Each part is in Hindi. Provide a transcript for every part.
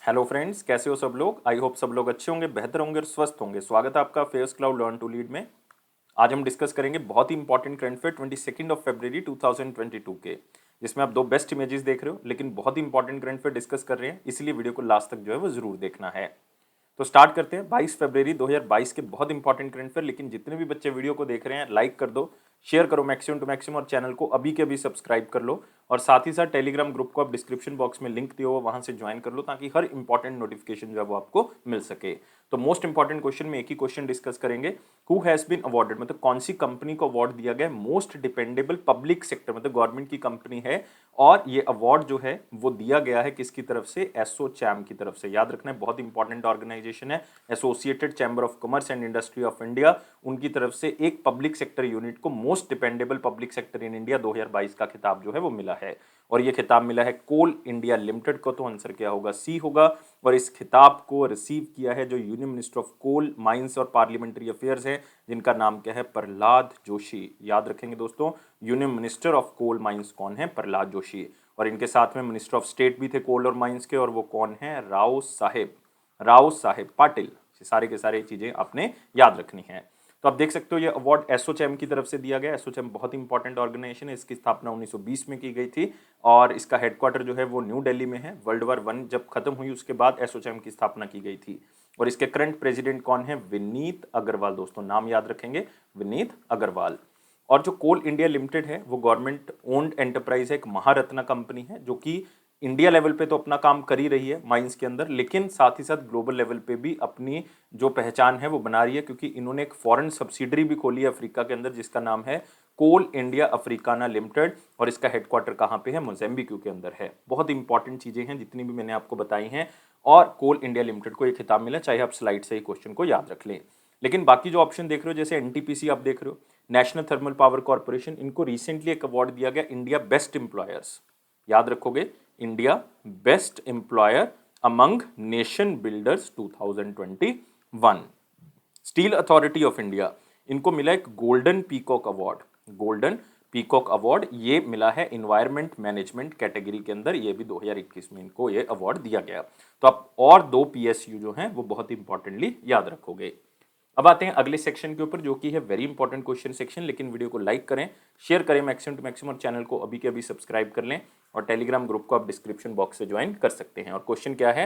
हेलो फ्रेंड्स, कैसे हो सब लोग। आई होप सब लोग अच्छे होंगे, बेहतर होंगे और स्वस्थ होंगे। स्वागत है आपका Face Cloud Learn to Lead में। आज हम डिस्कस करेंगे बहुत ही इंपॉर्टेंट करंट अफेयर 22 फरवरी 2022 के, जिसमें आप दो बेस्ट इमेजेस देख रहे हो, लेकिन बहुत ही इंपॉर्टेंट करंट अफेयर डिस्कस कर रहे हैं, इसलिए वीडियो को लास्ट तक जो है वो जरूर देखना है। तो स्टार्ट करते हैं 22 फरवरी 2022 के बहुत इंपॉर्टेंट करंट अफेयर। लेकिन जितने भी बच्चे वीडियो को देख रहे हैं, लाइक कर दो, शेयर करो मैक्सिमम टू मैक्सिमम, और चैनल को अभी के अभी सब्सक्राइब कर लो। और साथ ही साथ टेलीग्राम ग्रुप को आप डिस्क्रिप्शन बॉक्स में लिंक दिया हुआ, वहां से ज्वाइन कर लो, ताकि हर इंपॉर्टेंट नोटिफिकेशन जो है वो आपको मिल सके। तो मोस्ट इंपॉर्टेंट क्वेश्चन में एक ही क्वेश्चन डिस्कस करेंगे। हु हैज बीन अवार्डेड, मतलब कौन सी कंपनी को अवार्ड दिया गया मोस्ट डिपेंडेबल पब्लिक सेक्टर, मतलब गवर्नमेंट की कंपनी है, और ये अवार्ड जो है वो दिया गया है किसकी तरफ से, एसोचैम की तरफ से। याद रखना है, बहुत इंपॉर्टेंट ऑर्गेनाइजेशन है, associated chamber of commerce and industry of India. उनकी तरफ से एक पब्लिक सेक्टर यूनिट को most dependable public sector in India 2022 का खिताब जो है वो मिला है। और ये खिताब मिला है कोल इंडिया लिमिटेड को। तो आंसर क्या होगा, सी होगा। और इस खिताब को रिसीव किया है जो union minister of coal, mines और पार्लियामेंट्री अफेयर्स है, जिनका नाम क्या है, प्रहलाद जोशी। याद रखेंगे दोस्तों, union minister of coal mines कौन है, प्रहलाद जोशी। और इनके साथ में मिनिस्टर ऑफ स्टेट भी थे कोल और माइंस के, और वो कौन है, राव साहेब पाटिल। सारे के सारे चीजें आपने याद रखनी है। तो आप देख सकते हो ये अवार्ड एसोचैम की तरफ से दिया गया। एसोचैम बहुत इंपॉर्टेंट ऑर्गेनाइजेशन है, इसकी स्थापना 1920 में की गई थी, और इसका हेडक्वार्टर जो है वो न्यू दिल्ली में है। वर्ल्ड वार वन जब खत्म हुई उसके बाद एसोचैम की स्थापना की गई थी। और इसके करंट प्रेसिडेंट कौन है, विनीत अग्रवाल। दोस्तों नाम याद रखेंगे, विनीत अग्रवाल। और जो कोल इंडिया लिमिटेड है वो गवर्नमेंट ओन्ड एंटरप्राइज है, एक महारत्ना कंपनी है, जो कि इंडिया लेवल पे तो अपना काम कर ही रही है माइंस के अंदर, लेकिन साथ ही साथ ग्लोबल लेवल पे भी अपनी जो पहचान है वो बना रही है, क्योंकि इन्होंने एक फॉरेन सब्सिडरी भी खोली है अफ्रीका के अंदर, जिसका नाम है कोल इंडिया अफ्रीकाना लिमिटेड। और इसका हेडक्वार्टर कहाँ पे है, मोजाम्बिक के अंदर है। बहुत इंपॉर्टेंट चीजें हैं जितनी भी मैंने आपको बताई हैं। और कोल इंडिया लिमिटेड को एक खिताब मिला, चाहे आप स्लाइड से ही क्वेश्चन को याद रख लें। लेकिन बाकी जो ऑप्शन देख रहे हो, जैसे एनटीपीसी आप देख रहे हो, नेशनल थर्मल पावर कॉर्पोरेशन, इनको रिसेंटली एक अवार्ड दिया गया, इंडिया बेस्ट एम्प्लॉयर्स। याद रखोगे, India best employer among nation builders 2021। Steel authority of India, इनको मिला एक golden peacock award. Golden peacock award ये मिला है इन्वायरमेंट मैनेजमेंट कैटेगरी के अंदर, ये भी 2021 में इनको ये अवार्ड दिया गया। तो आप और दो पीएसयू जो हैं वो बहुत इंपॉर्टेंटली याद रखोगे। अब आते हैं अगले सेक्शन के ऊपर, जो कि है वेरी इंपॉर्टेंट क्वेश्चन सेक्शन। लेकिन वीडियो को लाइक करें, शेयर करें मैक्सिमम टू मैक्सिमम, और चैनल को अभी के अभी सब्सक्राइब कर लें। और टेलीग्राम ग्रुप को आप डिस्क्रिप्शन बॉक्स से ज्वाइन कर सकते हैं। और क्वेश्चन क्या है,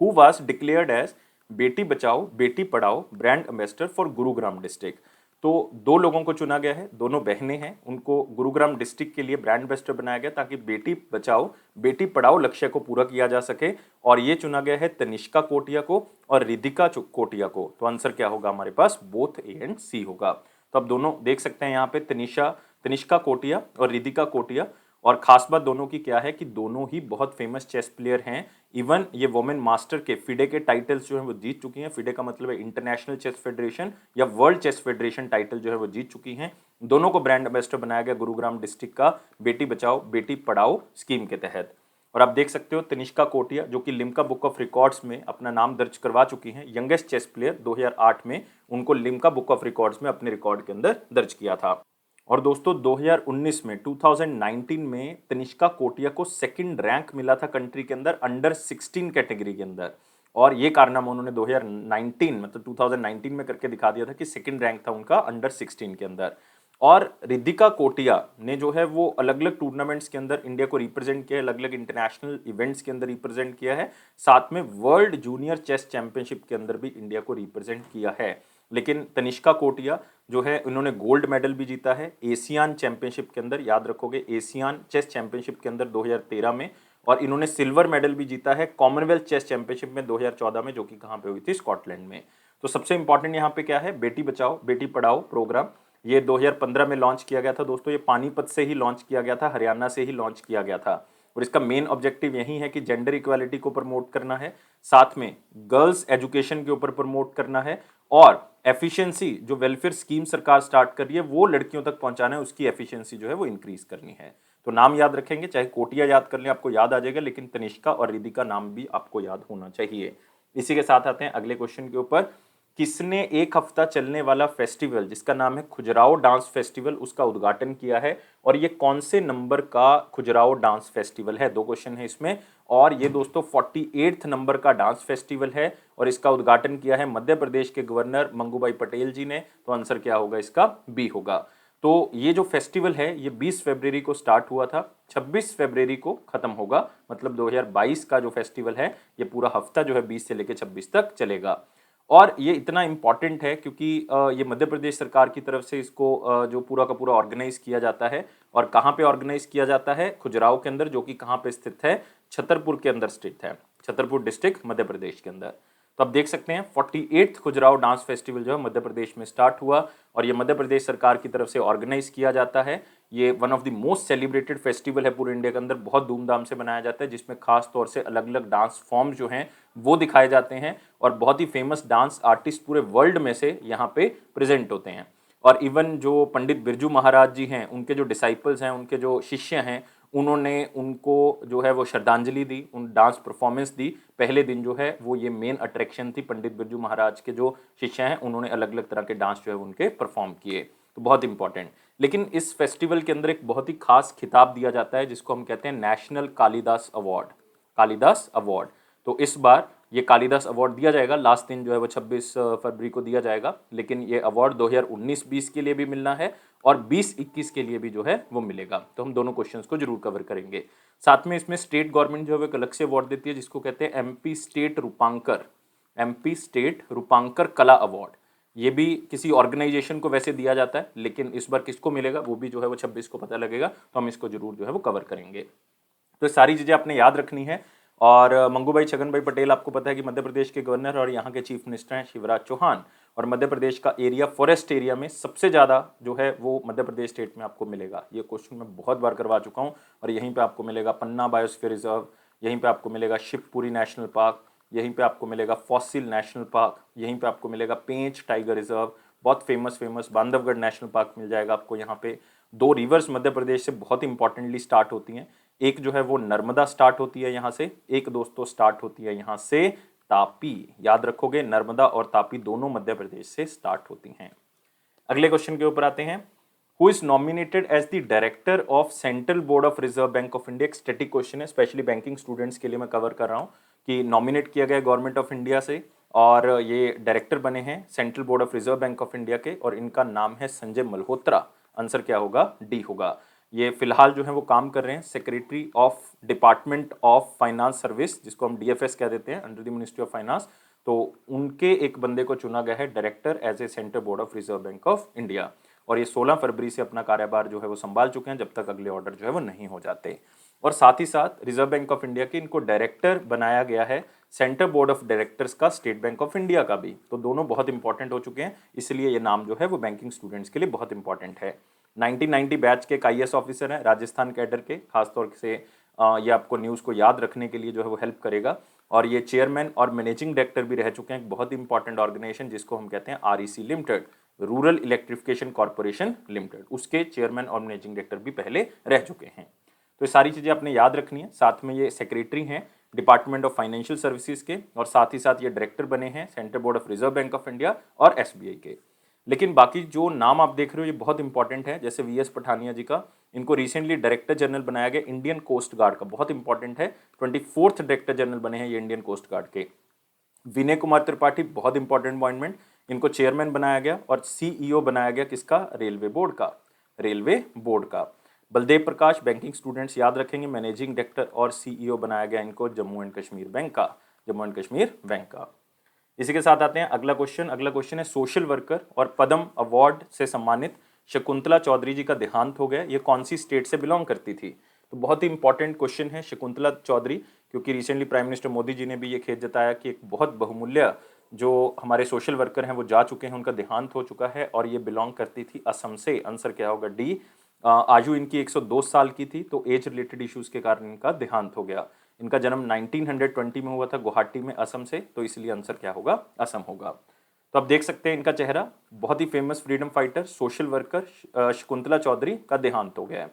who was declared as Beti Bachao Beti Padhao brand ambassador for Gurugram district. तो दो लोगों को चुना गया है, दोनों बहनें हैं, उनको गुरुग्राम डिस्ट्रिक्ट के लिए ब्रांड एम्बेसडर बनाया गया, ताकि बेटी बचाओ बेटी पढ़ाओ लक्ष्य को पूरा किया जा सके। और ये चुना गया है तनिष्का कोटिया को और रिधिका कोटिया को। तो आंसर क्या होगा हमारे पास, बोथ ए एंड सी होगा। तो अब दोनों देख सकते हैं यहाँ पे, तनिष्का कोटिया और रिधिका कोटिया। और खास बात दोनों की क्या है कि दोनों ही बहुत फेमस चेस प्लेयर हैं। इवन ये वुमेन मास्टर के फिडे के टाइटल्स जो है वो जीत चुकी हैं। फिडे का मतलब है इंटरनेशनल चेस फेडरेशन या वर्ल्ड चेस फेडरेशन टाइटल जो है वो जीत चुकी हैं। दोनों को ब्रांड एम्बेसडर बनाया गया गुरुग्राम डिस्ट्रिक्ट का बेटी बचाओ बेटी पढ़ाओ स्कीम के तहत। और आप देख सकते हो तनिष्का कोटिया, जो कि लिम्का बुक ऑफ रिकॉर्ड्स में अपना नाम दर्ज करवा चुकी हैं, यंगेस्ट चेस प्लेयर 2008 में उनको लिम्का बुक ऑफ रिकॉर्ड्स में अपने रिकॉर्ड के अंदर दर्ज किया था। और दोस्तों 2019 में 2019 में तनिष्का कोटिया को सेकंड रैंक मिला था कंट्री के अंदर अंडर 16 कैटेगरी के अंदर। और ये कारनामा उन्होंने 2019 मतलब 2019 में करके दिखा दिया था कि सेकंड रैंक था उनका अंडर 16 के अंदर। और रिद्धिका कोटिया ने जो है वो अलग अलग टूर्नामेंट्स के अंदर इंडिया को रिप्रेजेंट किया है, अलग अलग इंटरनेशनल इवेंट्स के अंदर रिप्रेजेंट किया है, साथ में वर्ल्ड जूनियर चेस चैंपियनशिप के अंदर भी इंडिया को रिप्रेजेंट किया है। लेकिन तनिष्का कोटिया जो है उन्होंने गोल्ड मेडल भी जीता है एशियान चैंपियनशिप के अंदर, याद रखोगे एशियान चेस चैंपियनशिप के अंदर 2013 में। और इन्होंने सिल्वर मेडल भी जीता है कॉमनवेल्थ चेस चैंपियनशिप में 2014 में, जो कि कहाँ पे हुई थी, स्कॉटलैंड में। तो सबसे इंपॉर्टेंट यहाँ पे क्या है, बेटी बचाओ बेटी पढ़ाओ प्रोग्राम। ये 2015 में लॉन्च किया गया था दोस्तों, ये पानीपत से ही लॉन्च किया गया था, हरियाणा से ही लॉन्च किया गया था। और इसका मेन ऑब्जेक्टिव यही है कि जेंडर इक्वालिटी को प्रमोट करना है, साथ में गर्ल्स एजुकेशन के ऊपर प्रमोट करना है, और एफिशिएंसी जो वेलफेयर स्कीम सरकार स्टार्ट कर रही है वो लड़कियों तक पहुंचाना है, उसकी एफिशिएंसी जो है वो इंक्रीज करनी है। तो नाम याद रखेंगे, चाहे कोटिया याद कर लें आपको याद आ जाएगा, लेकिन तनिष्का और रिद्धि का नाम भी आपको याद होना चाहिए। इसी के साथ आते हैं अगले क्वेश्चन के ऊपर। किसने एक हफ्ता चलने वाला फेस्टिवल जिसका नाम है खुजराहो डांस फेस्टिवल उसका उद्घाटन किया है, और ये कौन से नंबर का खुजराहो डांस फेस्टिवल है, दो क्वेश्चन है इसमें। और ये दोस्तों 48th नंबर का डांस फेस्टिवल है और इसका उद्घाटन किया है मध्य प्रदेश के गवर्नर मंगूभाई पटेल जी ने। तो आंसर क्या होगा इसका? बी होगा। तो ये जो फेस्टिवल है ये 20 फरवरी को स्टार्ट हुआ था, 26 फरवरी को खत्म होगा। मतलब 2022 का जो फेस्टिवल है ये पूरा हफ्ता जो है 20 से लेकर 26 तक चलेगा। और ये इतना इम्पॉर्टेंट है क्योंकि ये मध्य प्रदेश सरकार की तरफ से इसको जो पूरा का पूरा ऑर्गेनाइज किया जाता है। और कहाँ पे ऑर्गेनाइज किया जाता है? खजुराहो के अंदर, जो कि कहाँ पे स्थित है? छतरपुर के अंदर स्थित है, छतरपुर डिस्ट्रिक्ट मध्य प्रदेश के अंदर। तो आप देख सकते हैं 48th खजुराहो डांस फेस्टिवल जो है मध्य प्रदेश में स्टार्ट हुआ और ये मध्य प्रदेश सरकार की तरफ से ऑर्गेनाइज किया जाता है। ये one of the most celebrated festival है पूरे इंडिया के अंदर, बहुत धूमधाम से मनाया जाता है, जिसमें खास तौर से अलग अलग डांस फॉर्म जो हैं वो दिखाए जाते हैं और बहुत ही फेमस डांस आर्टिस्ट पूरे वर्ल्ड में से यहाँ पे प्रेजेंट होते हैं। और इवन जो पंडित बिरजू महाराज जी हैं, उनके जो डिसाइपल्स हैं, उनके जो शिष्य हैं, उन्होंने उनको जो है वो श्रद्धांजलि दी, उन डांस परफॉर्मेंस दी। पहले दिन जो है वो ये मेन अट्रैक्शन थी, पंडित बिरजू महाराज के जो शिष्य हैं उन्होंने अलग अलग तरह के डांस जो है उनके परफॉर्म किए। तो बहुत इंपॉर्टेंट। लेकिन इस फेस्टिवल के अंदर एक बहुत ही खास खिताब दिया जाता है जिसको हम कहते हैं national Kalidas award, Kalidas award. तो इस बार ये कालिदास अवार्ड दिया जाएगा, लास्ट दिन जो है वो 26 फरवरी को दिया जाएगा। लेकिन ये अवार्ड 2019-20 के लिए भी मिलना है और 20-21 के लिए भी जो है वो मिलेगा। तो हम दोनों क्वेश्चंस को जरूर कवर करेंगे। साथ में इसमें स्टेट गवर्नमेंट जो है वो एक अलग से अवार्ड देती है जिसको कहते हैं एमपी स्टेट रूपांकर, एमपी स्टेट रूपांकर कला अवार्ड। ये भी किसी ऑर्गेनाइजेशन को वैसे दिया जाता है, लेकिन इस बार किसको मिलेगा वो भी जो है वो 26 को पता लगेगा। तो हम इसको जरूर जो है वो कवर करेंगे। तो सारी चीज़ें आपने याद रखनी है। और मंगूभाई छगन भाई पटेल आपको पता है कि मध्य प्रदेश के गवर्नर और यहाँ के चीफ मिनिस्टर हैं शिवराज चौहान। और मध्य प्रदेश का एरिया फॉरेस्ट एरिया में सबसे ज़्यादा जो है वो मध्य प्रदेश स्टेट में आपको मिलेगा। ये क्वेश्चन मैं बहुत बार करवा चुका हूँ। और यहीं पे आपको मिलेगा पन्ना बायोस्फीयर रिजर्व, यहीं पे आपको मिलेगा शिवपुरी नेशनल पार्क, यहीं पे आपको मिलेगा फॉसिल नेशनल पार्क, यहीं पे आपको मिलेगा पेंच टाइगर रिजर्व, बहुत फेमस बांधवगढ़ नेशनल पार्क मिल जाएगा आपको यहाँ पे। दो रिवर्स मध्य प्रदेश से बहुत इंपॉर्टेंटली स्टार्ट होती हैं, एक जो है वो नर्मदा स्टार्ट होती है यहाँ से, एक दोस्तों स्टार्ट होती है यहाँ से तापी। याद रखोगे, नर्मदा और तापी दोनों मध्य प्रदेश से स्टार्ट होती हैं। अगले क्वेश्चन के ऊपर आते हैं। Who is nominated as the director of central board of reserve bank of India? एक स्टैटिक क्वेश्चन है, स्पेशली बैंकिंग स्टूडेंट्स के लिए मैं कवर कर रहा हूँ कि नॉमिनेट किया गया गवर्नमेंट ऑफ इंडिया से और ये डायरेक्टर बने हैं central board of reserve bank of India के और इनका नाम है संजय मल्होत्रा। आंसर क्या होगा? डी होगा। ये फिलहाल जो है वो काम कर रहे हैं secretary of department of finance service, जिसको हम डीएफएस कह देते हैं, under the ministry of finance. तो उनके एक बंदे को चुना गया है director as a central board of reserve bank of India और ये 16 फरवरी से अपना कार्यभार जो है वो संभाल चुके हैं जब तक अगले ऑर्डर जो है वो नहीं हो जाते। और साथ ही साथ रिजर्व बैंक ऑफ इंडिया के इनको डायरेक्टर बनाया गया है सेंट्रल बोर्ड ऑफ डायरेक्टर्स का स्टेट बैंक ऑफ इंडिया का भी। तो दोनों बहुत इंपॉर्टेंट हो चुके हैं, इसलिए ये नाम जो है वो बैंकिंग स्टूडेंट्स के लिए बहुत इंपॉर्टेंट है। 1990 बैच के आईएएस ऑफिसर हैं राजस्थान कैडर के, खासतौर से ये आपको न्यूज़ को याद रखने के लिए जो है वो हेल्प करेगा। और ये चेयरमैन और मैनेजिंग डायरेक्टर भी रह चुके हैं एक बहुत इंपॉर्टेंट ऑर्गेनाइजेशन जिसको हम कहते हैं REC limited, rural electrification corporation limited, उसके चेयरमैन और मैनेजिंग डायरेक्टर भी पहले रह चुके हैं। तो ये सारी चीज़ें आपने याद रखनी है। साथ में ये सेक्रेटरी हैं डिपार्टमेंट ऑफ फाइनेंशियल सर्विसेज के और साथ ही साथ ये डायरेक्टर बने हैं central board of reserve bank of India और एसबीआई के। लेकिन बाकी जो नाम आप देख रहे हो ये बहुत इंपॉर्टेंट है, जैसे वीएस पठानिया जी का, इनको रिसेंटली डायरेक्टर जनरल बनाया गया इंडियन कोस्ट गार्ड का, बहुत इंपॉर्टेंट है, 24th डायरेक्टर जनरल बने हैं ये इंडियन कोस्ट गार्ड के। विनय कुमार त्रिपाठी, बहुत इंपॉर्टेंट अपॉइंटमेंट, इनको चेयरमैन बनाया गया और सीईओ बनाया गया किसका? रेलवे बोर्ड का, रेलवे बोर्ड का। बलदेव प्रकाश, बैंकिंग स्टूडेंट्स याद रखेंगे, मैनेजिंग डायरेक्टर और सीईओ बनाया गया इनको जम्मू एंड कश्मीर बैंक का, जम्मू एंड कश्मीर बैंक का। इसी के साथ आते हैं अगला क्वेश्चन। अगला क्वेश्चन है सोशल वर्कर और पद्म अवार्ड से सम्मानित शकुंतला चौधरी जी का देहांत हो गया, ये कौन सी स्टेट से बिलोंग करती थी? तो बहुत ही इंपॉर्टेंट क्वेश्चन है शकुंतला चौधरी, क्योंकि recently prime minister Modi ji ने भी ये खेद जताया कि एक बहुत बहुमूल्य जो हमारे सोशल वर्कर हैं वो जा चुके हैं, उनका देहांत हो चुका है और ये बिलोंग करती थी असम से। आंसर क्या होगा? डी। आयु इनकी 102 साल की थी, तो एज रिलेटेड इश्यूज के कारण इनका देहांत हो गया। इनका जन्म 1920 में हुआ था गुवाहाटी में, असम से, तो इसलिए आंसर क्या होगा? असम होगा। तो आप देख सकते हैं इनका चेहरा, बहुत ही famous freedom fighter social worker Shakuntala Chaudhary का देहांत हो गया है।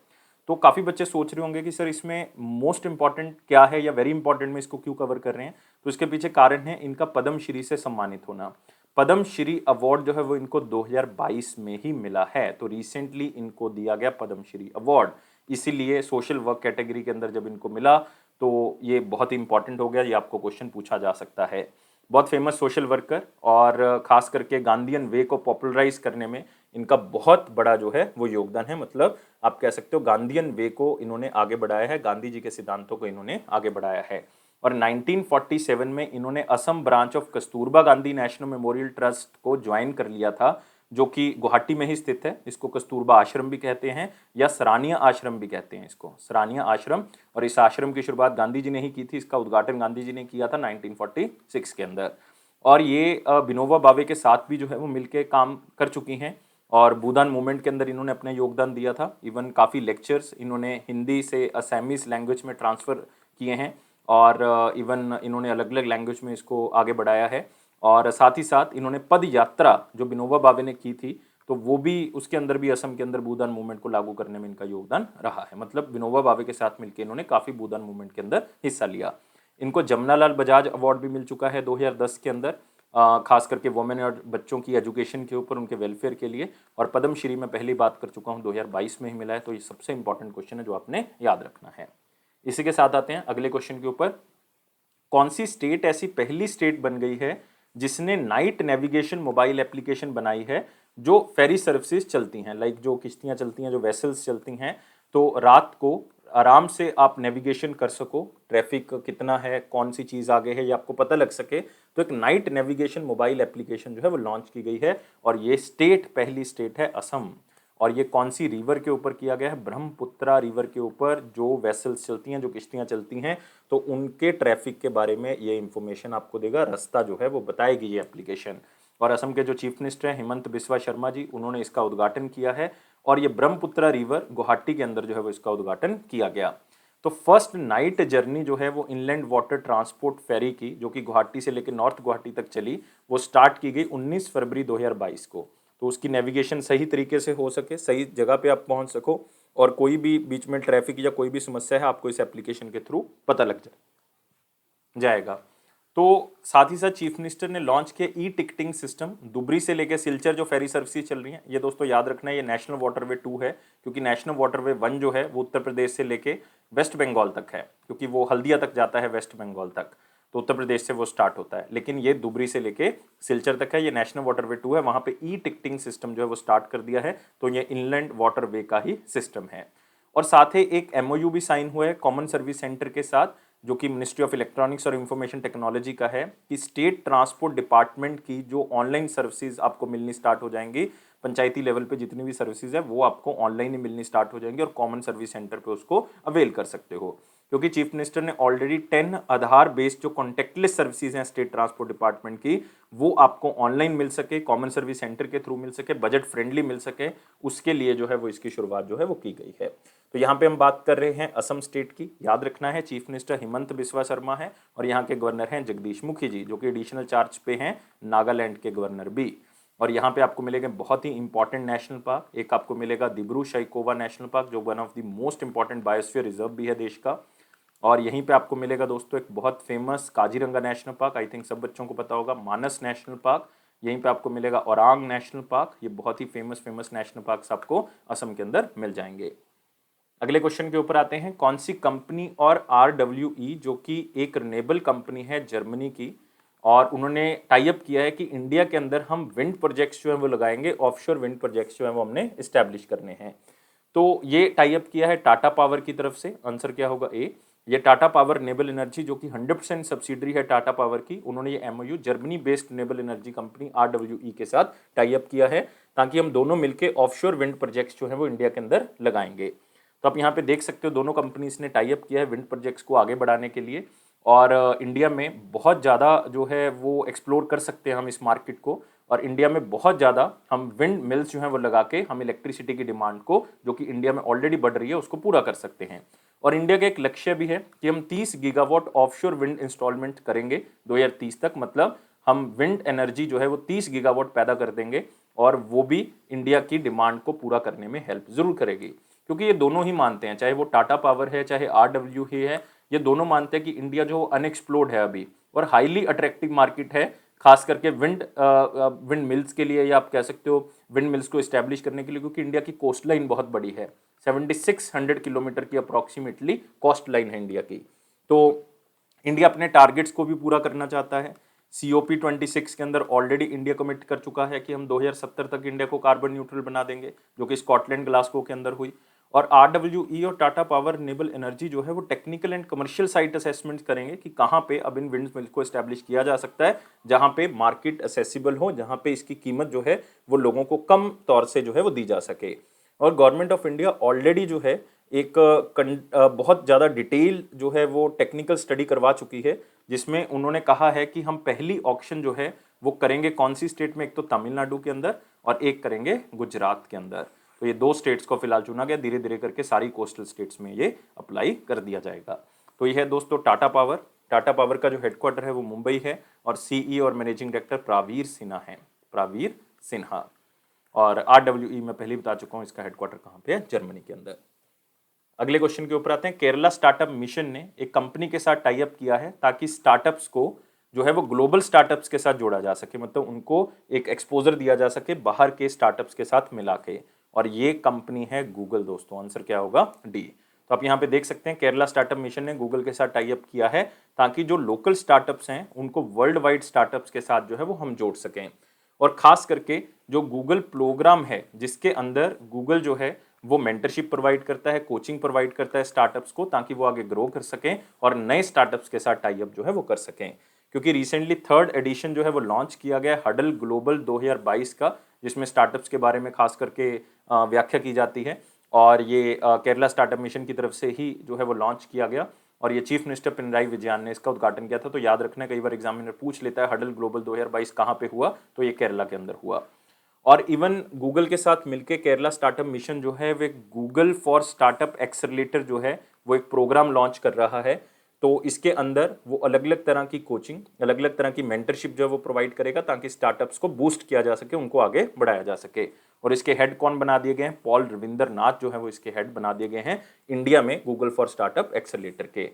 तो काफ़ी बच्चे सोच रहे होंगे कि सर इसमें मोस्ट इंपॉर्टेंट क्या है या वेरी इंपॉर्टेंट में इसको क्यों कवर कर रहे हैं? तो इसके पीछे कारण है इनका पद्मश्री से सम्मानित होना। पद्मश्री अवार्ड जो है वो इनको 2022 में ही मिला है, तो रिसेंटली इनको दिया गया पद्मश्री अवार्ड। इसीलिए सोशल वर्क कैटेगरी के अंदर जब इनको मिला तो ये बहुत ही इंपॉर्टेंट हो गया, ये आपको क्वेश्चन पूछा जा सकता है। बहुत फेमस सोशल वर्कर और खास करके गांधीयन वे को पॉपुलराइज करने में इनका बहुत बड़ा जो है वो योगदान है। मतलब आप कह सकते हो गांधीयन वे को इन्होंने आगे बढ़ाया है, गांधी जी के सिद्धांतों को इन्होंने आगे बढ़ाया है। और 1947 में इन्होंने Assam branch of Kasturba Gandhi national memorial trust को ज्वाइन कर लिया था, जो कि गुवाहाटी में ही स्थित है। इसको कस्तूरबा आश्रम भी कहते हैं या सरानिया आश्रम भी कहते हैं, इसको सरानिया आश्रम। और इस आश्रम की शुरुआत गांधी जी ने ही की थी, इसका उद्घाटन गांधी जी ने किया था 1946 के अंदर। और ये विनोबा भावे के साथ भी जो है वो मिलके काम कर चुकी हैं और भूदान मूवमेंट के अंदर इन्होंने अपना योगदान दिया था। इवन काफ़ी लेक्चर्स इन्होंने हिंदी से असैमीज लैंग्वेज में ट्रांसफ़र किए हैं और इवन इन्होंने अलग अलग लैंग्वेज में इसको आगे बढ़ाया है। और साथ ही साथ इन्होंने पद यात्रा जो विनोबा भावे ने की थी, तो वो भी उसके अंदर भी असम के अंदर भूदान मूवमेंट को लागू करने में इनका योगदान रहा है। मतलब विनोबा भावे के साथ मिलकर इन्होंने काफ़ी भूदान मूवमेंट के अंदर हिस्सा लिया। इनको जमनालाल बजाज अवार्ड भी मिल चुका है 2010 के अंदर, खास करके वुमेन और बच्चों की एजुकेशन के ऊपर, उनके वेलफेयर के लिए। और पद्मश्री में पहली बात कर चुका हूँ, 2022 में ही मिला है। तो ये सबसे इंपॉर्टेंट क्वेश्चन है जो आपने याद रखना है। इसी के साथ आते हैं अगले क्वेश्चन के ऊपर। कौन सी स्टेट ऐसी पहली स्टेट बन गई है जिसने नाइट नेविगेशन मोबाइल एप्लीकेशन बनाई है जो फेरी सर्विसेज चलती हैं, लाइक जो किश्तियां चलती हैं, जो वेसल्स चलती हैं, तो रात को आराम से आप नेविगेशन कर सको, ट्रैफिक कितना है, कौन सी चीज़ आगे है, ये आपको पता लग सके। तो एक नाइट नेविगेशन मोबाइल एप्लीकेशन जो है वो लॉन्च की गई है और ये स्टेट, पहली स्टेट है असम। और ये कौन सी रिवर के ऊपर किया गया है? ब्रह्मपुत्रा रिवर के ऊपर जो वेसल्स चलती हैं, जो किश्तियां चलती हैं, तो उनके ट्रैफिक के बारे में ये इंफॉर्मेशन आपको देगा, रास्ता जो है वो बताएगी ये एप्लीकेशन। और असम के जो चीफ मिनिस्टर हैं हिमंत बिस्वा शर्मा जी, उन्होंने इसका उद्घाटन किया है और ये ब्रह्मपुत्रा रिवर गुवाहाटी के अंदर जो है वो इसका उद्घाटन किया गया। तो फर्स्ट नाइट जर्नी जो है वो इनलैंड वाटर ट्रांसपोर्ट फेरी की, जो कि गुवाहाटी से लेकर नॉर्थ गुवाहाटी तक चली, वो स्टार्ट की गई 19 फरवरी 2022 को। तो उसकी नेविगेशन सही तरीके से हो सके, सही जगह पे आप पहुंच सको और कोई भी बीच में ट्रैफिक या कोई भी समस्या है आपको इस एप्लीकेशन के थ्रू पता लग जाएगा। तो साथ ही साथ चीफ मिनिस्टर ने लॉन्च किया ई टिकटिंग सिस्टम, दुबरी से लेकर सिलचर जो फेरी सर्विसेज चल रही हैं। ये दोस्तों याद रखना है, ये नेशनल वाटरवे 2 है, क्योंकि नेशनल वाटरवे 1 जो है वो उत्तर प्रदेश से लेके वेस्ट बंगाल तक है, क्योंकि वो हल्दिया तक जाता है वेस्ट बंगाल तक, तो उत्तर प्रदेश से वो स्टार्ट होता है। लेकिन ये दुबरी से लेके सिलचर तक है, ये नेशनल वाटरवे 2 है, वहाँ पे ई टिकटिंग सिस्टम जो है वो स्टार्ट कर दिया है। तो ये इनलैंड वाटरवे का ही सिस्टम है। और साथ ही एक एमओयू भी साइन हुआ है कॉमन सर्विस सेंटर के साथ, जो कि मिनिस्ट्री ऑफ इलेक्ट्रॉनिक्स और इंफॉर्मेशन टेक्नोलॉजी का है, कि स्टेट ट्रांसपोर्ट डिपार्टमेंट की जो ऑनलाइन सर्विसेज आपको मिलनी स्टार्ट हो जाएंगी, पंचायती लेवल पे जितनी भी सर्विसेज है वो आपको ऑनलाइन ही मिलनी स्टार्ट हो जाएंगी और कॉमन सर्विस सेंटर पे उसको अवेल कर सकते हो। क्योंकि चीफ मिनिस्टर ने ऑलरेडी 10 आधार बेस्ड जो कॉन्टेक्टलेस सर्विसेज हैं स्टेट ट्रांसपोर्ट डिपार्टमेंट की, वो आपको ऑनलाइन मिल सके, कॉमन सर्विस सेंटर के थ्रू मिल सके, बजट फ्रेंडली मिल सके, उसके लिए जो है वो इसकी शुरुआत जो है वो की गई है। तो यहाँ पे हम बात कर रहे हैं असम स्टेट की। याद रखना है चीफ मिनिस्टर हिमंत बिस्वा शर्मा है और यहाँ के गवर्नर हैं जगदीश मुखी जी, जो कि एडिशनल चार्ज पे हैं, नागालैंड के गवर्नर भी। और यहाँ पे आपको मिलेगा बहुत ही इंपॉर्टेंट नेशनल पार्क, एक आपको मिलेगा दिब्रू साइखोवा नेशनल पार्क, जो one of the most important biosphere reserve भी है देश का। और यहीं पे आपको मिलेगा दोस्तों एक बहुत famous Kaziranga national park, I think सब बच्चों को पता होगा, मानस नेशनल पार्क। यहीं पे आपको मिलेगा औरांग नेशनल पार्क। ये बहुत ही फेमस नेशनल पार्क्स आपको असम के अंदर मिल जाएंगे। अगले क्वेश्चन के ऊपर आते हैं। कौन सी कंपनी और RWE, जो कि एक रिन्यूएबल कंपनी है जर्मनी की, और उन्होंने टाई अप किया है कि इंडिया के अंदर हम विंड प्रोजेक्ट्स जो है वो लगाएंगे, ऑफशोर विंड प्रोजेक्ट्स जो है वो हमने इस्टेब्लिश करने हैं। तो ये टाई अप किया है टाटा पावर की तरफ से। आंसर क्या होगा? ए। ये टाटा पावर रिन्यूएबल एनर्जी, जो कि 100% सब्सिडरी है टाटा पावर की, उन्होंने ये MOU Germany based renewable energy company RWE के साथ टाई अप किया है, ताकि हम दोनों मिलकर ऑफशोर विंड प्रोजेक्ट्स जो है वो इंडिया के अंदर लगाएंगे। तो आप यहाँ पे देख सकते हो दोनों कंपनीज ने टाई अप किया है विंड प्रोजेक्ट्स को आगे बढ़ाने के लिए। और इंडिया में बहुत ज़्यादा जो है वो एक्सप्लोर कर सकते हैं हम इस मार्केट को, और इंडिया में बहुत ज़्यादा हम विंड मिल्स जो हैं वो लगा के हम इलेक्ट्रिसिटी की डिमांड को, जो कि इंडिया में ऑलरेडी बढ़ रही है, उसको पूरा कर सकते हैं। और इंडिया का एक लक्ष्य भी है कि हम 30 गीगावाट ऑफशोर विंड इंस्टॉलमेंट करेंगे 2030 तक। मतलब हम विंड एनर्जी जो है वो 30 गीगावाट पैदा कर देंगे, और वो भी इंडिया की डिमांड को पूरा करने में हेल्प जरूर करेगी। क्योंकि ये दोनों ही मानते हैं, चाहे वो टाटा पावर है चाहे RWE है, ये दोनों मानते हैं कि इंडिया जो अनएक्सप्लोर्ड है अभी और हाईली अट्रैक्टिव मार्केट है, खास करके विंड मिल्स के लिए, या आप कह सकते हो विंड मिल्स को इस्टेब्लिश करने के लिए, क्योंकि इंडिया की कोस्ट लाइन बहुत बड़ी है, 7600 किलोमीटर की अप्रॉक्सीमेटली कोस्ट लाइन है इंडिया की। तो इंडिया अपने टारगेट्स को भी पूरा करना चाहता है। COP26 के अंदर ऑलरेडी इंडिया कमिट कर चुका है कि हम 2070 तक इंडिया को कार्बन न्यूट्रल बना देंगे, जो कि स्कॉटलैंड ग्लासगो के अंदर हुई। और RWE और टाटा पावर रिन्यूएबल एनर्जी जो है वो technical and commercial site assessment करेंगे कि कहाँ पे अब इन विंड मिल को एस्टैब्लिश किया जा सकता है, जहाँ पे मार्केट असेसिबल हो, जहाँ पे इसकी कीमत जो है वो लोगों को कम तौर से जो है वो दी जा सके। और गवर्नमेंट ऑफ इंडिया ऑलरेडी जो है एक बहुत ज़्यादा डिटेल जो है वो टेक्निकल स्टडी करवा चुकी है, जिसमें उन्होंने कहा है कि हम पहली ऑक्शन जो है वो करेंगे कौन सी स्टेट में, एक तो तमिलनाडु के अंदर और एक करेंगे गुजरात के अंदर। तो ये दो स्टेट्स को फिलहाल चुना गया, धीरे धीरे करके सारी कोस्टल स्टेट्स में ये अप्लाई कर दिया जाएगा। तो ये है दोस्तों टाटा पावर। टाटा पावर का जो हेडक्वार्टर है वो मुंबई है और सीई और मैनेजिंग डायरेक्टर प्रवीर सिन्हा है, प्रवीर सिन्हा। और RWE मैं पहले बता चुका हूँ इसका हेडक्वार्टर कहाँ पे है, जर्मनी के अंदर। अगले क्वेश्चन के ऊपर आते हैं। केरला स्टार्टअप मिशन ने एक कंपनी के साथ टाई अप किया है ताकि स्टार्टअप्स को जो है वो ग्लोबल स्टार्टअप्स के साथ जोड़ा जा सके, मतलब उनको एक एक्सपोजर दिया जा सके बाहर के स्टार्टअप्स के साथ मिला के। और ये कंपनी है गूगल दोस्तों। आंसर क्या होगा? डी। तो आप यहाँ पे देख सकते हैं केरला स्टार्टअप मिशन ने गूगल के साथ टाई अप किया है ताकि जो लोकल स्टार्टअप्स हैं उनको वर्ल्ड वाइड स्टार्टअप्स के साथ जो है वो हम जोड़ सकें। और खास करके जो गूगल प्रोग्राम है जिसके अंदर गूगल जो है वो मेंटरशिप प्रोवाइड करता है, कोचिंग प्रोवाइड करता है स्टार्टअप्स को, ताकि वो आगे ग्रो कर सकें और नए स्टार्टअप्स के साथ टाई अप जो है वो कर सकें। क्योंकि रिसेंटली 3rd एडिशन जो है वो लॉन्च किया गया हडल ग्लोबल 2022 का, जिसमें स्टार्टअप्स के बारे में खास करके व्याख्या की जाती है। और ये केरला स्टार्टअप मिशन की तरफ से ही जो है वो लॉन्च किया गया और ये चीफ मिनिस्टर पिनराई विजयन ने इसका उद्घाटन किया था। तो याद रखना, कई बार एग्जामिनर पूछ लेता है हडल ग्लोबल 2022 कहाँ पे हुआ, तो ये केरला के अंदर हुआ। और इवन गूगल के साथ मिलके केरला स्टार्टअप मिशन जो है वे गूगल फॉर स्टार्टअप एक्सेलरेटर जो है वो एक प्रोग्राम लॉन्च कर रहा है। तो इसके अंदर वो अलग अलग तरह की कोचिंग, अलग अलग तरह की मेंटरशिप जो है वो प्रोवाइड करेगा ताकि स्टार्टअप्स को बूस्ट किया जा सके, उनको आगे बढ़ाया जा सके। और इसके हेड कौन बना दिए गए हैं? पॉल रविंदर नाथ जो है वो इसके हेड बना दिए गए हैं इंडिया में गूगल फॉर स्टार्टअप एक्सेलरेटर के।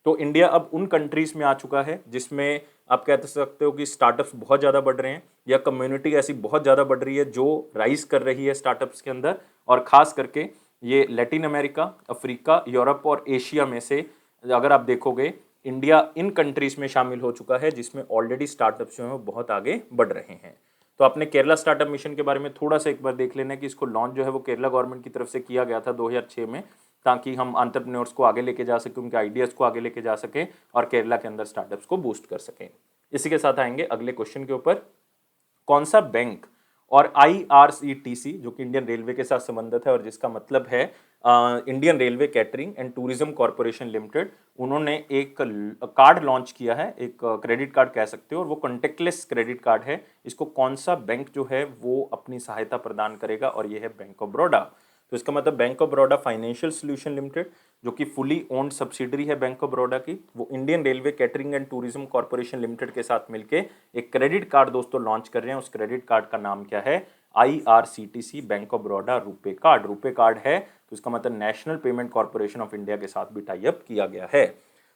तो इंडिया अब उन कंट्रीज में आ चुका है जिसमें आप कह सकते हो कि स्टार्टअप्स बहुत ज़्यादा बढ़ रहे हैं, या कम्युनिटी ऐसी बहुत ज़्यादा बढ़ रही है जो राइज कर रही है स्टार्टअप्स के अंदर। और ख़ास करके ये लैटिन अमेरिका, अफ्रीका, यूरोप और एशिया में से अगर आप देखोगे, इंडिया इन कंट्रीज में शामिल हो चुका है जिसमें ऑलरेडी स्टार्टअप्स जो हैं वो बहुत आगे बढ़ रहे हैं। तो आपने केरला स्टार्टअप मिशन के बारे में थोड़ा सा एक बार देख लेना कि इसको लॉन्च जो है वो केरला गवर्नमेंट की तरफ से किया गया था 2006 में, ताकि हम एंटरप्रेन्योर्स को आगे लेके जा सकें, उनके आइडियाज़ को आगे लेके जा सकें और केरला के अंदर स्टार्टअप्स को बूस्ट कर सकें। इसी के साथ आएंगे अगले क्वेश्चन के ऊपर। कौन सा बैंक और IRCTC जो कि इंडियन रेलवे के साथ संबंधित है और जिसका मतलब है Indian railway catering and tourism corporation limited, उन्होंने एक कार्ड लॉन्च किया है, एक क्रेडिट कार्ड कह सकते हो, और वो कॉन्टेक्टलेस क्रेडिट कार्ड है। इसको कौन सा बैंक जो है वो अपनी सहायता प्रदान करेगा? और ये है बैंक ऑफ बड़ौदा। तो इसका मतलब bank of Baroda financial solution limited, जो कि फुली ओन्ड सब्सिडरी है बैंक ऑफ बड़ौदा की, वो Indian railway catering and tourism corporation limited के साथ मिलके एक क्रेडिट कार्ड दोस्तों लॉन्च कर रहे हैं। उस क्रेडिट कार्ड का नाम क्या है? IRCTC bank of Baroda RuPay card. RuPay card है तो इसका मतलब national payment corporation of India के साथ भी टाई अप किया गया है।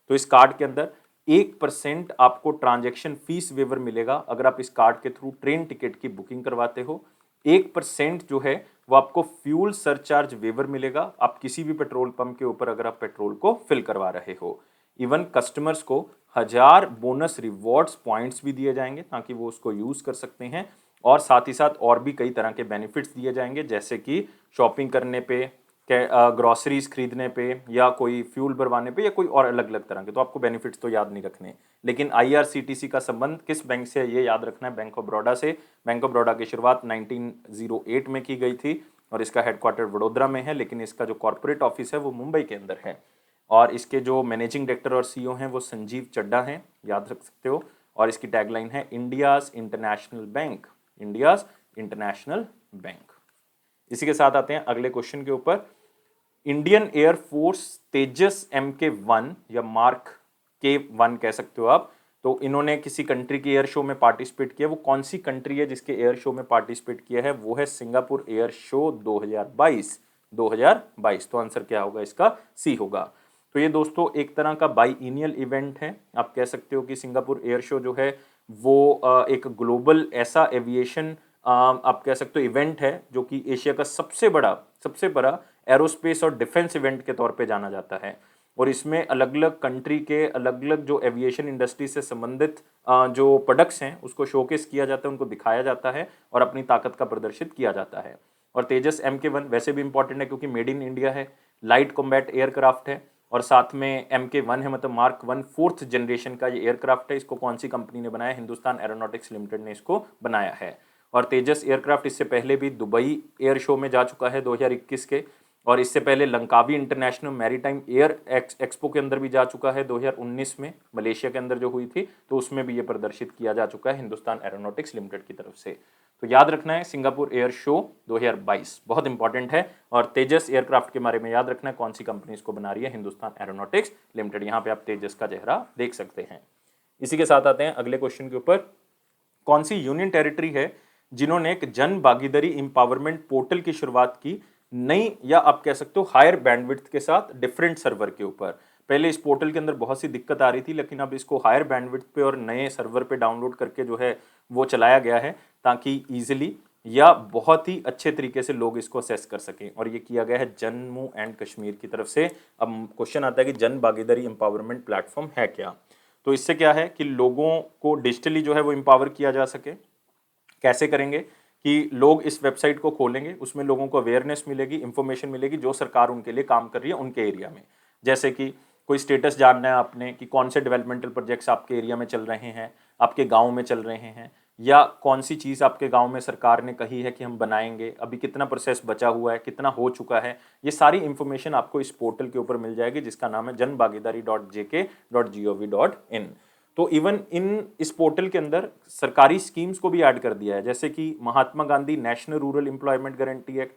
तो इस कार्ड के अंदर 1% आपको ट्रांजैक्शन फीस वेवर मिलेगा अगर आप इस कार्ड के थ्रू ट्रेन टिकट की बुकिंग करवाते हो। 1% जो है वो आपको फ्यूल सरचार्ज वेवर मिलेगा, आप किसी भी पेट्रोल पंप के ऊपर अगर आप पेट्रोल को फिल करवा रहे हो। इवन कस्टमर्स को 1000 बोनस रिवॉर्ड्स पॉइंट्स भी दिए जाएंगे ताकि वो उसको यूज कर सकते हैं। और साथ ही साथ और भी कई तरह के बेनिफिट्स दिए जाएंगे, जैसे कि शॉपिंग करने पे, ग्रॉसरीज खरीदने पे, या कोई फ्यूल भरवाने पे, या कोई और अलग अलग तरह के। तो आपको बेनिफिट्स तो याद नहीं रखने, लेकिन IRCTC का संबंध किस बैंक से है ये याद रखना है, बैंक ऑफ बड़ौदा से। बैंक ऑफ बड़ौदा की शुरुआत 1908 में की गई थी और इसका हेडक्वार्टर वडोदरा में है, लेकिन इसका जो कॉर्पोरेट ऑफिस है वो मुंबई के अंदर है। और इसके जो मैनेजिंग डायरेक्टर और CEO हैं वो संजीव चड्डा हैं, याद रख सकते हो। और इसकी टैगलाइन है India's international bank, India's international bank. इसी के साथ आते हैं अगले क्वेश्चन के ऊपर। इंडियन एयरफोर्स तेजस MK1 या मार्क K1 कह सकते हो आप, तो इन्होंने किसी कंट्री के एयर शो में पार्टिसिपेट किया। वो कौन सी कंट्री है जिसके एयर शो में पार्टिसिपेट किया है? वो है सिंगापुर एयर शो 2022। तो आंसर क्या होगा इसका? C होगा। तो ये दोस्तों एक तरह का बाईएनियल इवेंट है, आप कह सकते हो कि सिंगापुर एयर शो जो है वो एक ग्लोबल ऐसा एविएशन आप कह सकते हो इवेंट है जो कि एशिया का सबसे बड़ा एरोस्पेस और डिफेंस इवेंट के तौर पे जाना जाता है। और इसमें अलग अलग कंट्री के अलग अलग जो एविएशन इंडस्ट्री से संबंधित जो प्रोडक्ट्स हैं उसको शोकेस किया जाता है, उनको दिखाया जाता है और अपनी ताकत का प्रदर्शित किया जाता है। और तेजस MK1 वैसे भी इंपॉर्टेंट है क्योंकि मेड इन इंडिया है, लाइट कॉम्बैट एयरक्राफ्ट है और साथ में MK1 है, मतलब मार्क 1 फोर्थ जनरेशन का ये एयरक्राफ्ट है। इसको कौन सी कंपनी ने बनाया? हिंदुस्तान एरोनॉटिक्स लिमिटेड ने इसको बनाया है। और तेजस एयरक्राफ्ट इससे पहले भी दुबई एयर शो में जा चुका है 2021 के, और इससे पहले Langkawi international maritime air expo के अंदर भी जा चुका है 2019 में, मलेशिया के अंदर जो हुई थी, तो उसमें भी ये प्रदर्शित किया जा चुका है हिंदुस्तान एरोनॉटिक्स लिमिटेड की तरफ से। तो याद रखना है सिंगापुर एयर शो 2022 बहुत इंपॉर्टेंट है, और तेजस एयरक्राफ्ट के बारे में याद रखना है कौन सी कंपनी इसको बना रही है, हिंदुस्तान एरोनॉटिक्स लिमिटेड। यहाँ पे आप तेजस का चेहरा देख सकते हैं। इसी के साथ आते हैं अगले क्वेश्चन के ऊपर। कौन सी यूनियन टेरिटरी है जिन्होंने एक जन भागीदारी एम्पावरमेंट पोर्टल की शुरुआत की, नई या आप कह सकते हो हायर बैंडविड्थ के साथ डिफरेंट सर्वर के ऊपर? पहले इस पोर्टल के अंदर बहुत सी दिक्कत आ रही थी, लेकिन अब इसको हायर बैंडविड्थ पे और नए सर्वर पे डाउनलोड करके जो है वो चलाया गया है, ताकि इजीली या बहुत ही अच्छे तरीके से लोग इसको असेस कर सकें। और ये किया गया है जम्मू एंड कश्मीर की तरफ से। अब क्वेश्चन आता है कि जन भागीदारी एम्पावरमेंट प्लेटफॉर्म है क्या? तो इससे क्या है कि लोगों को डिजिटली जो है वो एम्पावर किया जा सके। कैसे करेंगे कि लोग इस वेबसाइट को खोलेंगे, उसमें लोगों को अवेयरनेस मिलेगी, इंफॉर्मेशन मिलेगी जो सरकार उनके लिए काम कर रही है उनके एरिया में। जैसे कि कोई स्टेटस जानना है आपने कि कौन से डेवलपमेंटल प्रोजेक्ट्स आपके एरिया में चल रहे हैं, आपके गांव में चल रहे हैं, या कौन सी चीज़ आपके गांव में सरकार ने कही है कि हम बनाएंगे, अभी कितना प्रोसेस बचा हुआ है, कितना हो चुका है, ये सारी इंफॉर्मेशन आपको इस पोर्टल के ऊपर मिल जाएगी जिसका नाम है janbagidari.jk.gov.in। तो इवन इन इस पोर्टल के अंदर सरकारी स्कीम्स को भी ऐड कर दिया है, जैसे कि Mahatma Gandhi National Rural Employment Guarantee Act,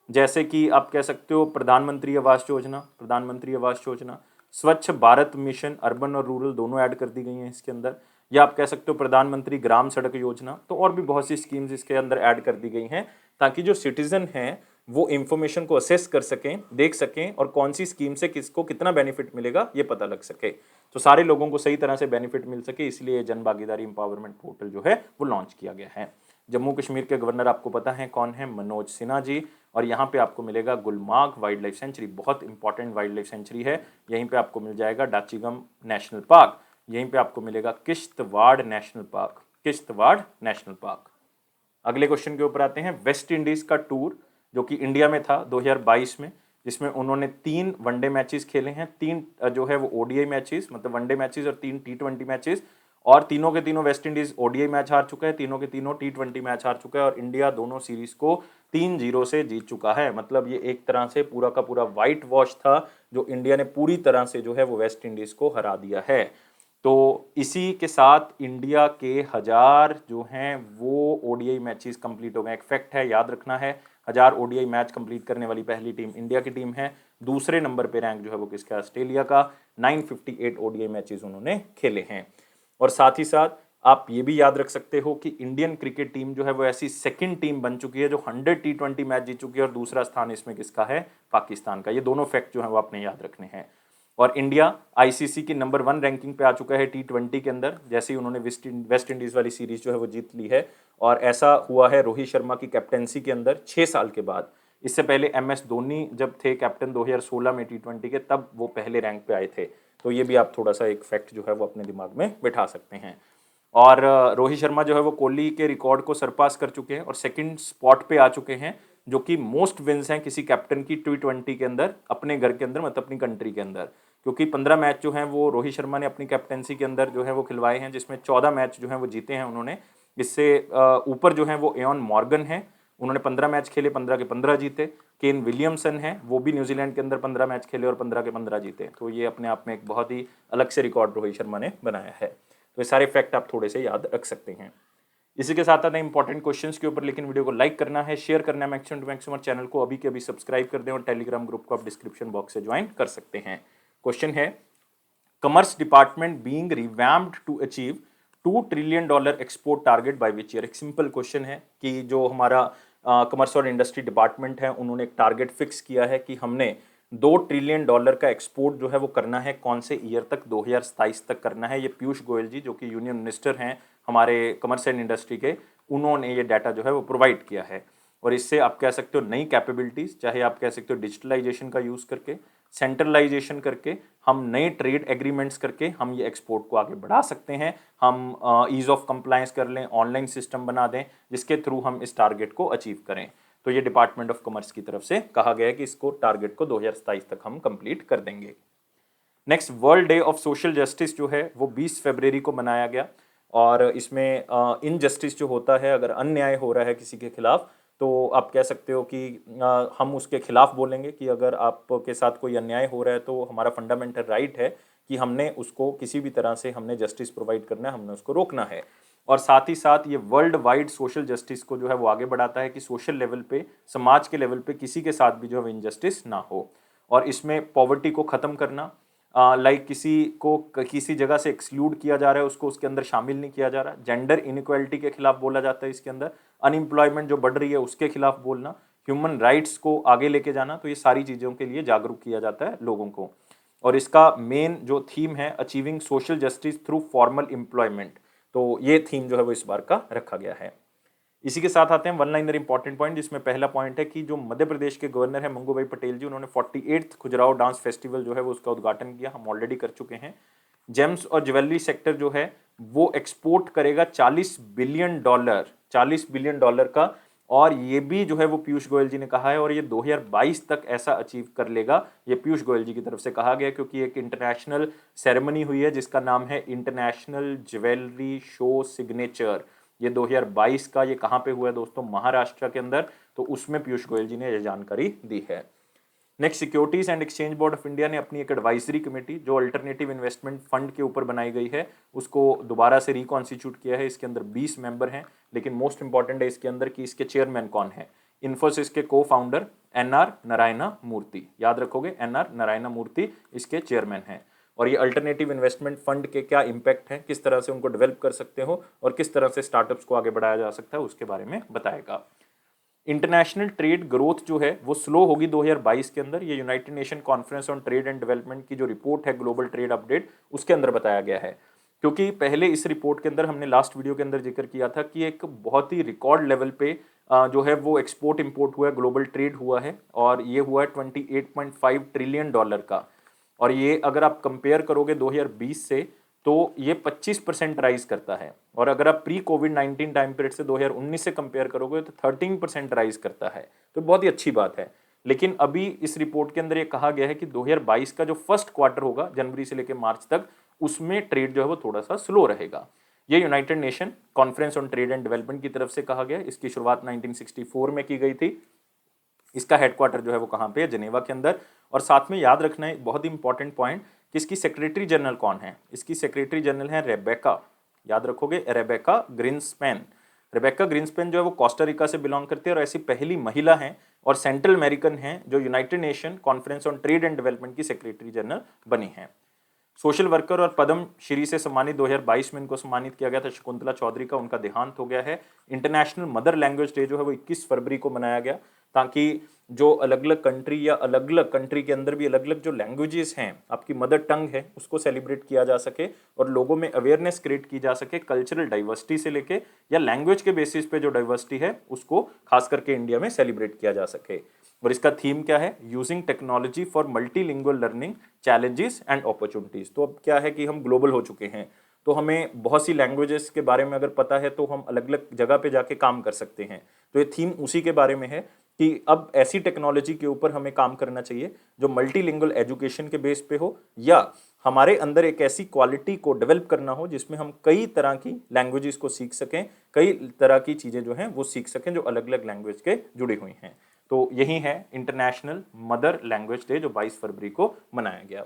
जैसे कि आप कह सकते हो प्रधानमंत्री आवास योजना, स्वच्छ भारत मिशन अर्बन और रूरल दोनों ऐड कर दी गई हैं इसके अंदर, या आप कह सकते हो प्रधानमंत्री ग्राम सड़क योजना। तो और भी बहुत सी स्कीम्स इसके अंदर ऐड कर दी गई हैं ताकि जो सिटीजन हैं वो इंफॉर्मेशन को असेस कर सकें, देख सकें, और कौन सी स्कीम से किसको कितना बेनिफिट मिलेगा ये पता लग सके, तो सारे लोगों को सही तरह से बेनिफिट मिल सके, इसलिए जन भागीदारी एम्पावरमेंट पोर्टल जो है वो लॉन्च किया गया है। जम्मू कश्मीर के गवर्नर आपको पता है कौन है? मनोज सिन्हा जी। और यहाँ पे आपको मिलेगा गुलमार्ग वाइल्ड लाइफ सेंचुरी, बहुत इंपॉर्टेंट वाइल्ड लाइफ सेंचुरी है। यहीं पे आपको मिल जाएगा डाचीगम नेशनल पार्क, यहीं पे आपको मिलेगा किश्तवाड़ नेशनल पार्क। अगले क्वेश्चन के ऊपर आते हैं। वेस्ट इंडीज का टूर जो कि इंडिया में था 2022 में, जिसमें उन्होंने 3 वनडे मैचेस खेले हैं, 3 जो है वो ओडीआई मैचेस मतलब वनडे मैचेस और 3 T20 मैचेस, और तीनों के तीनों वेस्ट इंडीज ओडीआई मैच हार चुका है, तीनों के तीनों T20 मैच हार चुका है, और इंडिया दोनों सीरीज को 3-0 से जीत चुका है। मतलब ये एक तरह से पूरा का पूरा व्हाइट वॉश था, जो इंडिया ने पूरी तरह से जो है वो वेस्ट इंडीज को हरा दिया है। तो इसी के साथ इंडिया के 1000 जो हैं वो ओडीआई मैचेस कंप्लीट हो गए। एक फैक्ट है, याद रखना है, 1000 ओडीआई मैच कंप्लीट करने वाली पहली टीम इंडिया की टीम है। दूसरे नंबर पे रैंक जो है वो किसका? ऑस्ट्रेलिया का। 958 ओडीआई मैचेस उन्होंने खेले हैं। और साथ ही साथ आप ये भी याद रख सकते हो कि इंडियन क्रिकेट टीम जो है वो ऐसी सेकंड टीम बन चुकी है जो 100 T20 मैच जीत चुकी है, और दूसरा स्थान इसमें किसका है? पाकिस्तान का। ये दोनों फैक्ट जो है वो आपने याद रखने हैं। और इंडिया आईसीसी की नंबर 1 रैंकिंग पे आ चुका है T20 के अंदर, जैसे ही उन्होंने वेस्ट इंडीज वाली सीरीज जो है वो जीत ली है। और ऐसा हुआ है रोहित शर्मा की कैप्टेंसी के अंदर 6 साल के बाद। इससे पहले MS धोनी जब थे कैप्टन 2016 में T20 के, तब वो पहले रैंक पे आए थे। तो ये भी आप थोड़ा सा एक फैक्ट जो है वो अपने दिमाग में बिठा सकते हैं। और रोहित शर्मा जो है वो कोहली के रिकॉर्ड को सरपास कर चुके हैं और सेकंड स्पॉट पे आ चुके हैं, जो कि मोस्ट विन्स हैं किसी कैप्टन की T20 के अंदर, अपने घर के अंदर, मतलब अपनी कंट्री के अंदर। क्योंकि 15 मैच जो हैं वो रोहित शर्मा ने अपनी कैप्टेंसी के अंदर जो है वो खिलवाए हैं, जिसमें 14 मैच जो हैं वो जीते हैं उन्होंने। इससे ऊपर जो हैं वो एयन मॉर्गन हैं, उन्होंने 15 मैच खेले, 15 के 15 जीते। केन विलियमसन हैं, वो भी न्यूजीलैंड के अंदर 15 मैच खेले और 15 के 15 जीते। तो ये अपने आप में एक बहुत ही अलग से रिकॉर्ड रोहित शर्मा ने बनाया है। तो ये सारे फैक्ट आप थोड़े से याद रख सकते हैं। इसी के साथ आते हैं इंपॉर्टेंट क्वेश्चंस के ऊपर, लेकिन वीडियो को लाइक करना है, शेयर करना है मैक्सिमम टू मैक्सिमम, और चैनल को अभी के अभी सब्सक्राइब कर दें, और टेलीग्राम ग्रुप को आप डिस्क्रिप्शन बॉक्स से ज्वाइन कर सकते हैं। क्वेश्चन है, commerce department being revamped to achieve $2 trillion export target by which year? एक सिंपल क्वेश्चन है कि जो हमारा कॉमर्स और इंडस्ट्री डिपार्टमेंट है उन्होंने एक टारगेट फिक्स किया है कि हमने $2 ट्रिलियन का एक्सपोर्ट जो है वो करना है, कौन से ईयर तक? 2027 तक करना है। ये पीयूष गोयल जी जो कि यूनियन मिनिस्टर हैं हमारे कॉमर्स एंड इंडस्ट्री के, उन्होंने ये डाटा जो है वो प्रोवाइड किया है। और इससे आप कह सकते हो नई कैपेबिलिटीज़, चाहे आप कह सकते हो डिजिटलाइजेशन का यूज़ करके, सेंट्रलाइजेशन करके, हम नए ट्रेड एग्रीमेंट्स करके हम ये एक्सपोर्ट को आगे बढ़ा सकते हैं। हम ईज ऑफ कंप्लायंस कर लें, ऑनलाइन सिस्टम बना दें जिसके थ्रू हम इस टारगेट को अचीव करें। तो ये डिपार्टमेंट ऑफ कॉमर्स की तरफ से कहा गया है कि इसको टारगेट को 2027 तक हम कंप्लीट कर देंगे। Next, world day of social justice जो है वो 20 फरवरी को मनाया गया, और इसमें इनजस्टिस जो होता है, अगर अन्याय हो रहा है किसी के खिलाफ, तो आप कह सकते हो कि हम उसके खिलाफ बोलेंगे कि अगर आपके साथ कोई अन्याय हो रहा है तो हमारा फंडामेंटल राइट है कि हमने उसको किसी भी तरह से हमने जस्टिस प्रोवाइड करना है, हमने उसको रोकना है। और साथ ही साथ ये वर्ल्ड वाइड सोशल जस्टिस को जो है वो आगे बढ़ाता है कि सोशल लेवल पे, समाज के लेवल पे किसी के साथ भी जो है इनजस्टिस ना हो। और इसमें पॉवर्टी को ख़त्म करना, लाइक किसी को किसी जगह से एक्सक्लूड किया जा रहा है, उसको उसके अंदर शामिल नहीं किया जा रहा। जेंडर इनइक्वालिटी के खिलाफ बोला जाता है इसके अंदर, अनएम्प्लॉयमेंट जो बढ़ रही है उसके खिलाफ बोलना, ह्यूमन राइट्स को आगे लेके जाना। तो ये सारी चीज़ों के लिए जागरूक किया जाता है लोगों को। और इसका मेन जो थीम है, achieving social justice through formal employment, तो ये थीम जो है वो इस बार का रखा गया है। इसी के साथ आते हैं वन लाइनर इंपॉर्टेंट पॉइंट, जिसमें पहला पॉइंट है कि जो मध्य प्रदेश के गवर्नर है मंगू भाई पटेल जी, उन्होंने 48th खजुराहो डांस फेस्टिवल जो है वो उसका उद्घाटन किया, हम ऑलरेडी कर चुके हैं। जेम्स और ज्वेलरी सेक्टर जो है वो एक्सपोर्ट करेगा $40 बिलियन, $40 बिलियन का। और ये भी जो है वो पीयूष गोयल जी ने कहा है, और ये 2022 तक ऐसा अचीव कर लेगा, ये पीयूष गोयल जी की तरफ से कहा गया, क्योंकि एक इंटरनेशनल सेरेमनी हुई है जिसका नाम है इंटरनेशनल ज्वेलरी शो सिग्नेचर। ये 2022 का, ये कहाँ पे हुआ है दोस्तों? महाराष्ट्र के अंदर। तो उसमें पीयूष गोयल जी ने ये जानकारी दी है। Next, securities and exchange board of India ने अपनी एक एडवाइजरी कमेटी जो अल्टरनेटिव इन्वेस्टमेंट फंड के ऊपर बनाई गई है उसको दोबारा से रिकॉन्स्टिट्यूट किया है। इसके अंदर 20 मेंबर हैं, लेकिन मोस्ट इंपॉर्टेंट है इसके अंदर कि इसके चेयरमैन कौन है। इन्फोसिस के को फाउंडर एनआर नारायण मूर्ति, याद रखोगे, एनआर नारायण मूर्ति इसके चेयरमैन हैं। और ये अल्टरनेटिव इन्वेस्टमेंट फंड के क्या इंपैक्ट हैं, किस तरह से उनको डेवलप कर सकते हो और किस तरह से स्टार्टअप्स को आगे बढ़ाया जा सकता है, उसके बारे में बताएगा। इंटरनेशनल ट्रेड ग्रोथ जो है वो स्लो होगी 2022 के अंदर, ये United nation conference on trade and development की जो रिपोर्ट है ग्लोबल ट्रेड अपडेट, उसके अंदर बताया गया है। क्योंकि पहले इस रिपोर्ट के अंदर हमने लास्ट वीडियो के अंदर जिक्र किया था कि एक बहुत ही रिकॉर्ड लेवल पे जो है वो एक्सपोर्ट इंपोर्ट हुआ है, ग्लोबल ट्रेड हुआ है, और ये हुआ है $28.5 ट्रिलियन का। और ये अगर आप कंपेयर करोगे 2020 से तो ये 25% राइज करता है। और अगर आप प्री कोविड-19 टाइम पीरियड से 2019 से कंपेयर करोगे तो 13% राइज करता है। तो बहुत ही अच्छी बात है। लेकिन अभी इस रिपोर्ट के अंदर ये कहा गया है कि 2022 का जो फर्स्ट क्वार्टर होगा, जनवरी से लेकर मार्च तक, उसमें ट्रेड जो है वो थोड़ा सा स्लो रहेगा। ये United nation conference on trade and development की तरफ से कहा गया। इसकी शुरुआत 1964 में की गई थी। इसका हेडक्वार्टर जो है वो कहाँ पे है? जिनेवा के अंदर। और साथ में याद रखना है बहुत ही इंपॉर्टेंट पॉइंट कि इसकी सेक्रेटरी जनरल कौन है। इसकी सेक्रेटरी जनरल है रेबेका, याद रखोगे, रेबेका ग्रीन्सपैन। रेबेका ग्रीन्सपैन जो है वो कोस्टा रिका से बिलोंग करती है और ऐसी पहली महिला हैं और सेंट्रल अमेरिकन हैं जो United nation conference on trade and development की सेक्रेटरी जनरल बनी हैं। सोशल वर्कर और पद्म श्री से सम्मानित 2022 में इनको सम्मानित किया गया था शकुंतला चौधरी का, उनका देहांत हो गया है। इंटरनेशनल मदर लैंग्वेज डे जो है वो 21 फरवरी को मनाया गया, ताकि जो अलग अलग कंट्री या अलग अलग कंट्री के अंदर भी अलग अलग जो लैंग्वेजेस हैं, आपकी मदर टंग है, उसको सेलिब्रेट किया जा सके और लोगों में अवेयरनेस क्रिएट की जा सके कल्चरल डाइवर्सिटी से लेके, या लैंग्वेज के बेसिस पे जो डाइवर्सिटी है उसको खास करके इंडिया में सेलिब्रेट किया जा सके। और इसका थीम क्या है? Using technology for multilingual learning, challenges and opportunities. तो अब क्या है कि हम ग्लोबल हो चुके हैं, तो हमें बहुत सी लैंग्वेजेस के बारे में अगर पता है तो हम अलग अलग जगह पे जाके काम कर सकते हैं। तो ये थीम उसी के बारे में है कि अब ऐसी टेक्नोलॉजी के ऊपर हमें काम करना चाहिए जो मल्टीलिंगुअल एजुकेशन के बेस पे हो, या हमारे अंदर एक ऐसी क्वालिटी को डेवलप करना हो जिसमें हम कई तरह की लैंग्वेजेस को सीख सकें, कई तरह की चीज़ें जो हैं वो सीख सकें जो अलग अलग लैंग्वेज के जुड़ी हुई हैं। तो यही है इंटरनेशनल मदर लैंग्वेज डे जो 22 फरवरी को मनाया गया।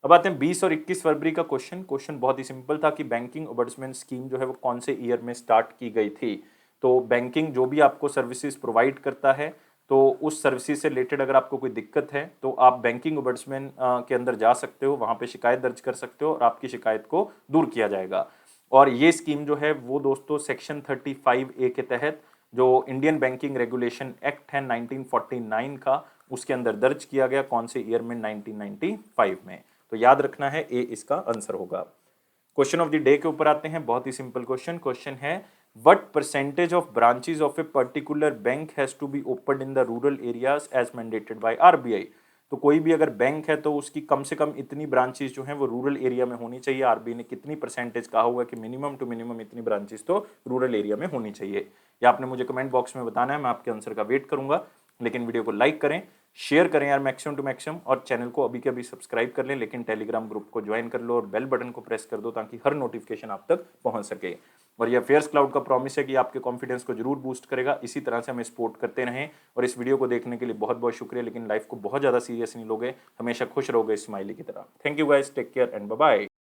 अब आते हैं 20 और 21 फरवरी का क्वेश्चन बहुत ही सिंपल था कि बैंकिंग ओम्बड्समैन स्कीम जो है वो कौन से ईयर में स्टार्ट की गई थी। तो बैंकिंग जो भी आपको सर्विसेज प्रोवाइड करता है, तो उस सर्विसेज से रिलेटेड अगर आपको कोई दिक्कत है तो आप बैंकिंग ओम्बड्समैन के अंदर जा सकते हो, वहाँ पे शिकायत दर्ज कर सकते हो और आपकी शिकायत को दूर किया जाएगा। और ये स्कीम जो है वो दोस्तों सेक्शन 35A के तहत जो इंडियन बैंकिंग रेगुलेशन एक्ट है 1949 का, उसके अंदर दर्ज किया गया। कौन से ईयर में? 1995 में। तो याद रखना है, ए इसका आंसर होगा। क्वेश्चन ऑफ द डे के ऊपर आते हैं, बहुत ही सिंपल क्वेश्चन है what percentage of branches of a particular bank has to be open in the rural areas as mandated by RBI. तो कोई भी अगर बैंक है तो उसकी कम से कम इतनी ब्रांचेस जो हैं वो रूरल एरिया में होनी चाहिए। आरबीआई ने कितनी परसेंटेज कहा हुआ है कि मिनिमम टू मिनिमम इतनी ब्रांचेस तो रूरल एरिया में होनी चाहिए। या आपने मुझे कमेंट बॉक्स में बताना है, मैं आपके आंसर का वेट करूंगा। लेकिन वीडियो को लाइक करें, शेयर करें यार मैक्सिमम टू मैक्सिमम, और चैनल को अभी के अभी सब्सक्राइब कर लें, लेकिन टेलीग्राम ग्रुप को ज्वाइन कर लो और बेल बटन को प्रेस कर दो ताकि हर नोटिफिकेशन आप तक पहुंच सके। और ये अफेयर्स क्लाउड का प्रॉमिस है कि आपके कॉन्फिडेंस को जरूर बूस्ट करेगा। इसी तरह से हमें सपोर्ट करते रहें, और इस वीडियो को देखने के लिए बहुत बहुत शुक्रिया। लेकिन लाइफ को बहुत ज़्यादा सीरियस नहीं लोगे, हमेशा खुश रहोगे स्माइली की तरह। Thank you guys, take care and bye bye.